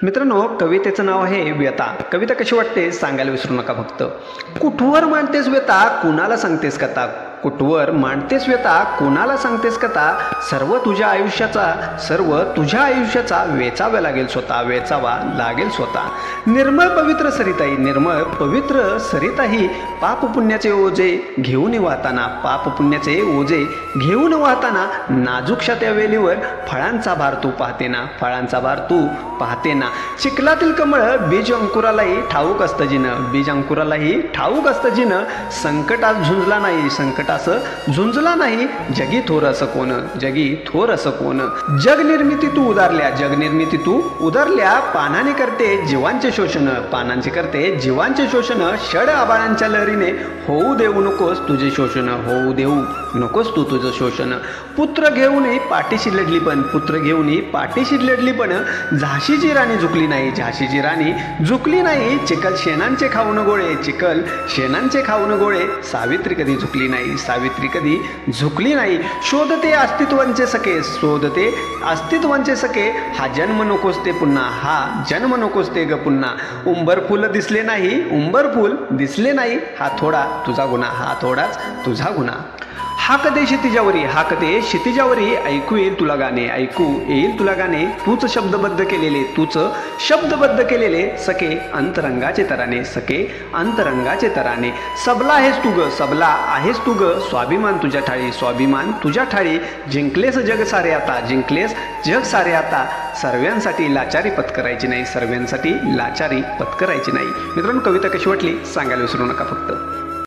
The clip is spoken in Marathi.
मित्रांनो, कवितेचं नाव आहे व्यथा. कविता कशी वाटते सांगायला विसरू नका फक्त. कुठवर मांडतेस व्यथा, कुणाला सांगतेस कथा. कुठवर मांडतेस व्यथा, कुणाला सांगतेस कथा. सर्व तुझ्या आयुष्याचा वेचावा लागेल स्वतः, वेचावा लागेल स्वतः. निर्मळ पवित्र सरिताई, निर्मळ पवित्र सरिताही, पाप पुण्याचे ओझे घेऊन वाहताना, पाप पुण्याचे ओझे घेऊन वाहताना, नाजूकशा त्या वेलीवर फळांचा भार तू पाहते ना, फळांचा भार तू पाहते ना. चिखलातील कमळ बीज अंकुरालाही ठाऊक असतं जिनं, बीज अंकुरालाही ठाऊक असतं जिनं. संकटात झुंजला नाही, संकटास झुंजला नाही, जगी थोर असं कोण, जगी थोर असं कोण. जगनिर्मिती तू उदारल्या, जगनिर्मिती तू उदारल्या, पानाने करते जीवांचे शोषण, पानांचे करते जीवांचे शोषण. षड आबाळांच्या लहरीने होऊ देऊ नकोस तुझे शोषण, होऊ देऊ नकोस तू तुझं शोषण. पुत्र घेऊनही पाठीशी लढली पण, पुत्र घेऊनही पाठीशी लढली पण, झाशीची राणी झुकली नाही, झाशीची राणी झुकली नाही. चिखल शेणांचे खाऊन गोळे, चिखल शेणांचे खाऊन गोळे, सावित्री कधी झुकली नाही, सावित्री कधी झुकली नाही. शोधते अस्तित्वांचे सखे, शोधते अस्तित्वांचे सखे, हा जन्म नकोस ते पुन्हा, हा जन्म नकोस ते ग पुन्हा. उंबर फुल दिसले नाही, उंबर फुल दिसले नाही, हा थोडा तुझा गुन्हा, हा थोडाच तुझा गुन्हा. हाकते क्षितिजावरी, हाकते क्षितिजावरी, ऐकू येईल तुला गाणे, ऐकू येईल तुला गाणे. तूच शब्दबद्ध केलेले, तूच शब्दबद्ध केलेले, सखे अंतरंगाचे तराने, सखे अंतरंगाचे तराने. सबला आहेस तू ग, सबला आहेस तू ग, स्वाभिमान तुझ्या ठाळी, स्वाभिमान तुझ्या ठाळी. जिंकलेस जग सारे आता, जिंकलेस जग सारे आता, सर्वांसाठी लाचारी पत्करायची नाही, सर्वांसाठी लाचारी पत्करायची नाही. मित्रांनो, कविता कशी वाटली सांगायला विसरू नका फक्त.